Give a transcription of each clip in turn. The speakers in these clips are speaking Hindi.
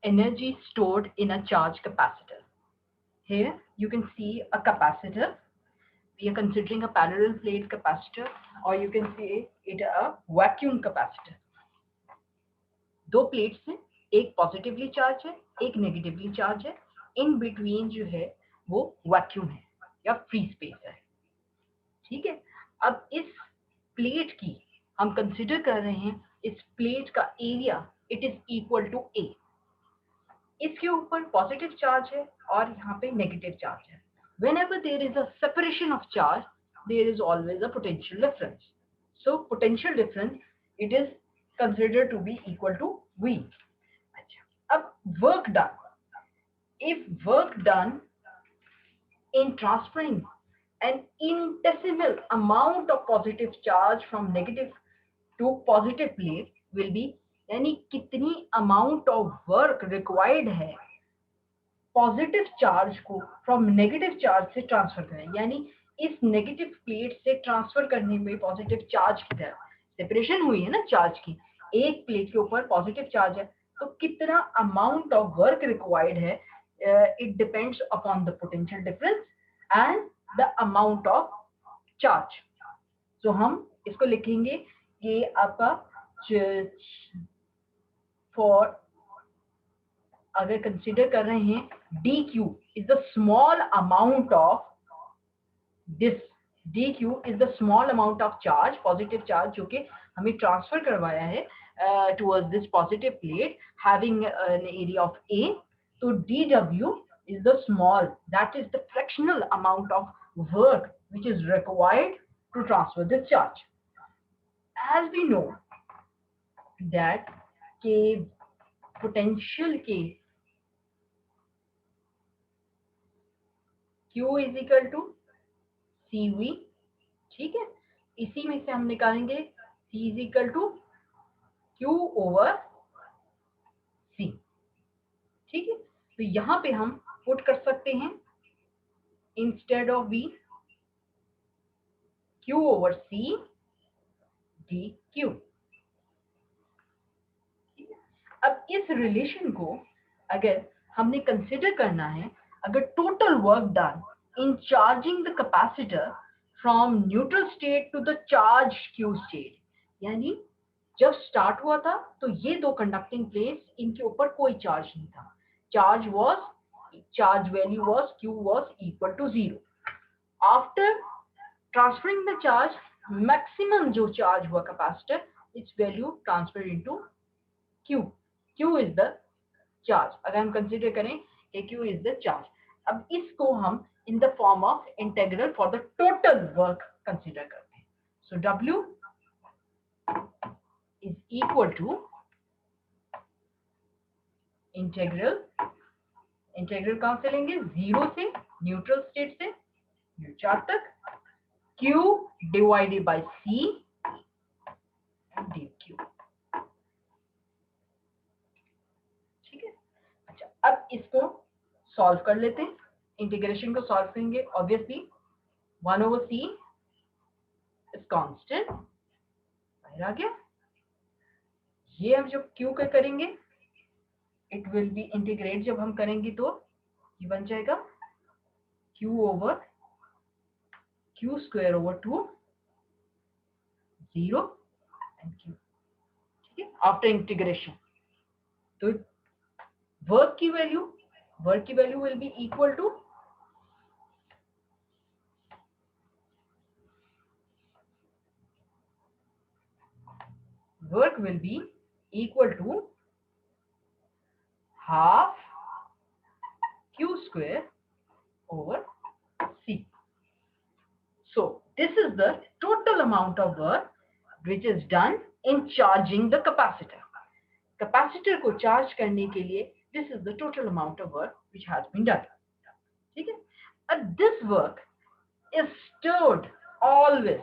energy stored in a charge capacitor. Here you can see a capacitor. We are considering a parallel plate capacitor, or you can say it a vacuum capacitor. दो प्लेट्स हैं, एक पॉजिटिवली चार्ज है, एक नेगेटिवली चार्ज है. इन बिटवीन जो है वो वैक्यूम है या फ्री स्पेस है. ठीक है. अब इस प्लेट की हम कंसिडर कर रहे हैं, इस प्लेट का area it is equal to A. इसके ऊपर पॉजिटिव चार्ज है और यहाँ पे नेगेटिव चार्ज है. Whenever there is a separation of charge, there is always a potential difference. So potential difference it is considered to be equal to V. अच्छा, अब work done. If work done in transferring an infinitesimal amount of positive charge from negative to positive plate will be, यानी कितनी amount of work required है पॉजिटिव चार्ज को फ्रॉम नेगेटिव चार्ज से ट्रांसफर करें, यानी इस नेगेटिव प्लेट से ट्रांसफर करने में पॉजिटिव चार्ज की तरह सेपरेशन हुई है ना चार्ज की. एक प्लेट के ऊपर पॉजिटिव चार्ज है, तो कितना अमाउंट ऑफ वर्क रिक्वायर्ड है, it depends upon the potential difference and the amount of charge. तो हम इसको लिखेंगे कि आपका फॉर अगर कंसिडर कर रहे हैं dq is the small amount of this, dq is the small amount of charge, positive charge जो कि हमें ट्रांसफर करवाया है towards this positive plate having an area of a. तो dw is the small, that is the fractional amount of work which is required to transfer this charge. As we know that के potential के Q is equal to CV. ठीक है. इसी में से हम निकालेंगे C इज इक्वल टू Q ओवर C. ठीक है. तो यहां पे हम पुट कर सकते हैं instead of V Q over C dQ. अब इस रिलेशन को अगर हमने कंसिडर करना है, अगर total work done in charging the capacitor from neutral state to the charge Q state, यानी जब स्टार्ट हुआ था तो ये दो कंडक्टिंग प्लेट्स, इनके ऊपर कोई चार्ज नहीं था. Charge value was Q was equal to 0. After transferring the charge, maximum जो चार्ज हुआ capacitor, its value transfer into Q. Q is the charge. अगर हम कंसिडर करें कि Q is the charge. अब इसको हम in the form of integral for the total work consider करते हैं. So W is equal to integral कहां से लेंगे, 0 से न्यूट्रल स्टेट से न्यू चार्ज तक, Q divided by C dQ. ठीक है. अच्छा, अब इसको सॉल्व कर लेते हैं. इंटीग्रेशन को सॉल्व करेंगे. Obviously 1 over C is constant, बाहर आ गया. ये हम जब Q का करेंगे, इट विल बी इंटीग्रेट जब हम करेंगे तो ये बन जाएगा Q over Q square over 2 0 and Q. ठीक है. आफ्टर इंटीग्रेशन तो वर्क की वैल्यू will be equal to half Q square over C. So this is the total amount of work which is done in charging the capacitor. Capacitor को चार्ज करने के लिए this is the total amount of work which has been done. ठीक है. This work is always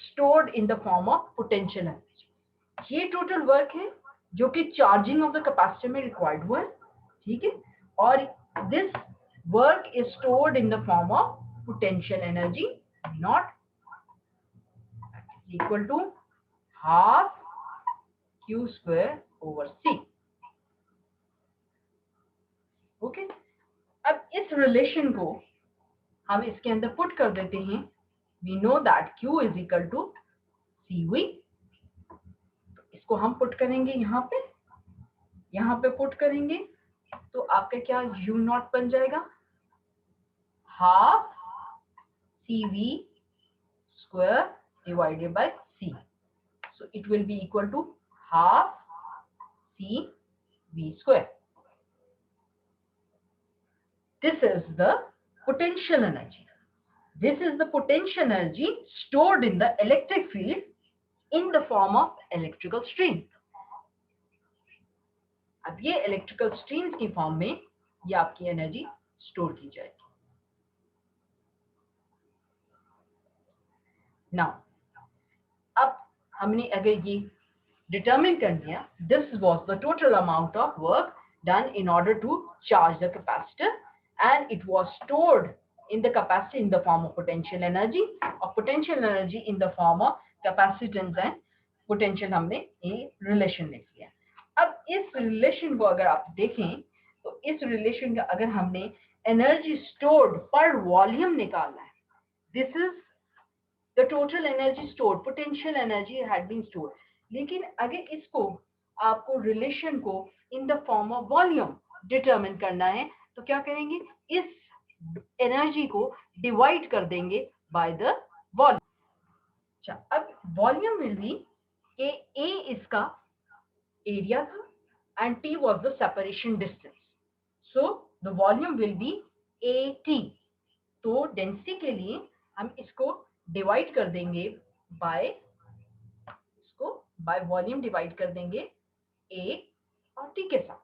stored in the form of potential energy. ये टोटल वर्क है जो कि चार्जिंग ऑफ द कैपेसिटर में रिक्वायर्ड हुआ है. ठीक है. और this work is stored in the form of potential energy not equal to half Q square over C. इस रिलेशन को हम इसके अंदर पुट कर देते हैं। We know that Q is equal to CV। इसको हम पुट करेंगे यहाँ पे पुट करेंगे तो आपका क्या U नॉट बन जाएगा, half CV square divided by C. So it will be equal to half CV square. This is the potential energy. This is the potential energy stored in the electric field in the form of electrical stream. अब ये इलेक्ट्रिकल स्ट्रीम्स की फॉर्म में ये आपकी एनर्जी स्टोर की जाएगी। नाउ अब हमने अगर ये डिटरमिन कर दिया, this was the total amount of work done in order to charge the capacitor, and it was stored in the capacitor in the form of potential energy, or potential energy in the form of capacitance and potential हमने ये रिलेशन लिख लिया। अब इस रिलेशन को अगर आप देखें तो इस रिलेशन का अगर हमने एनर्जी स्टोर्ड पर वॉल्यूम निकालना है, this is the total energy stored, potential energy had been stored. लेकिन अगर इसको आपको रिलेशन को in the form of volume determine करना है तो क्या करेंगे, इस एनर्जी को डिवाइड कर देंगे बाय द वॉल्यूम। अच्छा, अब वॉल्यूम विल बी कि A इसका एरिया था and T was the separation distance, so the volume will be AT। तो डेंसिटी के लिए हम इसको डिवाइड कर देंगे बाय वॉल्यूम डिवाइड कर देंगे A और T के साथ,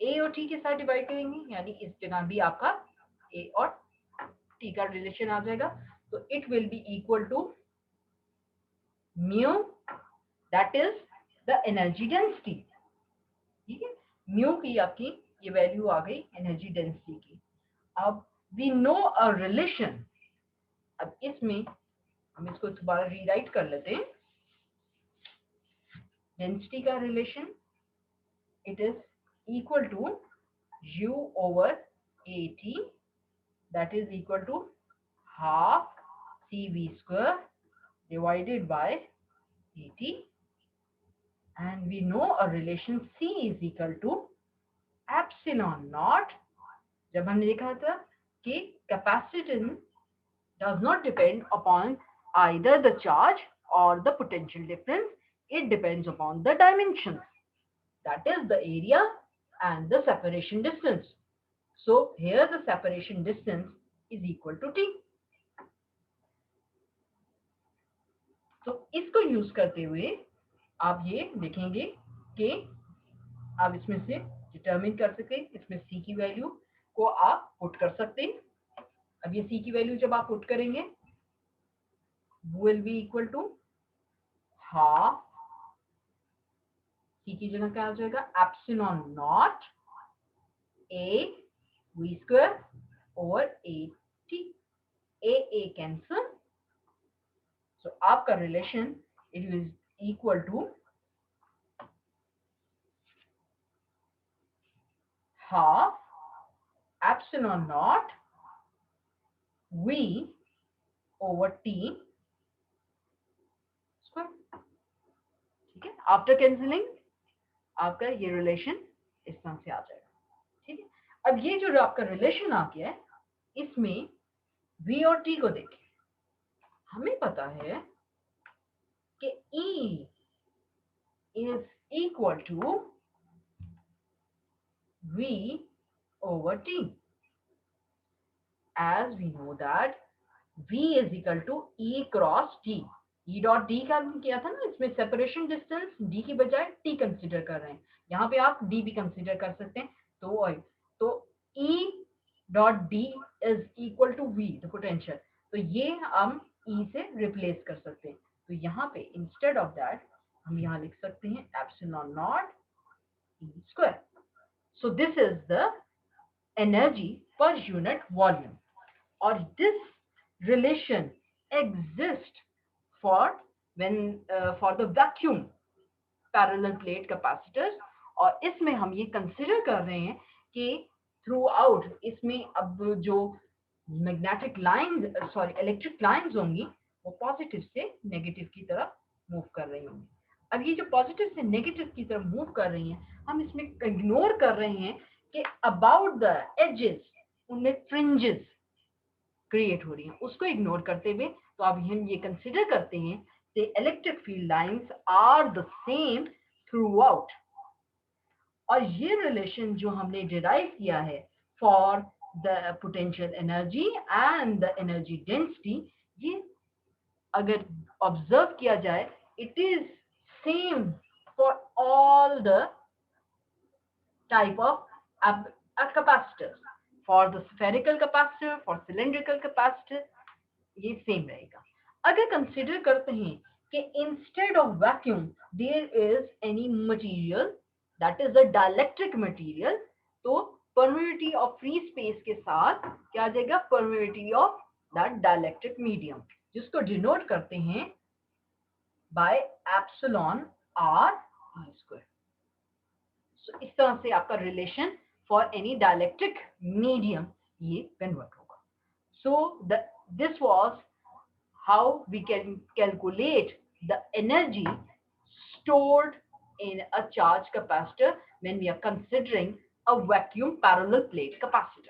A और T के साथ डिवाइड करेंगे, यानी इस जगह भी आपका A और T का रिलेशन आ जाएगा। तो it will be equal to mu, that is the energy density. ठीक है, म्यू की आपकी ये वैल्यू आ गई एनर्जी डेंसिटी की। अब वी नो अ रिलेशन, अब इसमें हम इसको दोबारा रीराइट कर लेते हैं। डेंसिटी का relation it is equal to U over AT, that is equal to half CV square divided by AT, and we know a relation C is equal to epsilon naught। जब हमने देखा था कि capacitance does not depend upon either the charge or the potential difference, it depends upon the dimensions, that is the area and the separation distance. So here the separation distance is equal to T। तो इसको यूज करते हुए आप ये देखेंगे कि आप इसमें से डिटरमिन कर सकते हैं, इसमें C की वैल्यू को आप पुट कर सकते हैं। अब ये C की वैल्यू जब आप पुट करेंगे will be equal to half, C की जगह क्या आ जाएगा, epsilon not A V square over AT, A cancel, so आपका relation it is equal to half epsilon naught V over T square। ठीक है, आफ्टर कैंसिलिंग आपका ये रिलेशन इस तरह से आ जाएगा। ठीक है, अब ये जो आपका रिलेशन आ गया है, इसमें V और T को देखें, हमें पता है कि E is equal to V over T, as we know that V is equal to E cross D। E dot D का किया था ना, इसमें सेपरेशन डिस्टेंस D की बजाय T कंसीडर कर रहे हैं, यहाँ पे आप D भी कंसीडर कर सकते हैं। तो E dot D is equal to V the potential, तो ये हम E से रिप्लेस कर सकते हैं। तो यहाँ पे इंस्टेड ऑफ दैट हम यहाँ लिख सकते हैं epsilon not E square. So this is the energy per unit volume, और this relation exist for the vacuum parallel plate capacitors। और इसमें हम ये कंसिडर कर रहे हैं कि थ्रू आउट, इसमें अब जो magnetic line sorry electric lines होंगी वो पॉजिटिव से नेगेटिव की तरफ मूव कर रही होंगी। अब ये जो पॉजिटिव से नेगेटिव की तरफ मूव कर रही हैं, हम इसमें इग्नोर कर रहे हैं कि अबाउट द एजेस उनमें फ्रिंजेस क्रिएट हो रही हैं, उसको इग्नोर करते हुए तो अब हम ये कंसिडर करते हैं कि electric field lines are the same throughout. और ये रिलेशन जो हमने डिराइव किया है for the potential energy and the energy density, ये अगर ऑब्जर्व किया जाए it is same for all the type of capacitors. For the spherical capacitor, for cylindrical capacitor, ये सेम रहेगा। अगर कंसिडर करते हैं कि instead of vacuum there is any material that is a dielectric material, तो परमिटिविटी ऑफ फ्री स्पेस के साथ क्या आ जाएगा, permittivity of that dielectric medium, जिसको डिनोट करते हैं by epsilon R E square. So, इस तरह से आपका relation for any dielectric medium ये कन्वर्ट होगा। So this was how we can calculate the energy stored in a charge capacitor when we are considering a vacuum parallel plate capacitor.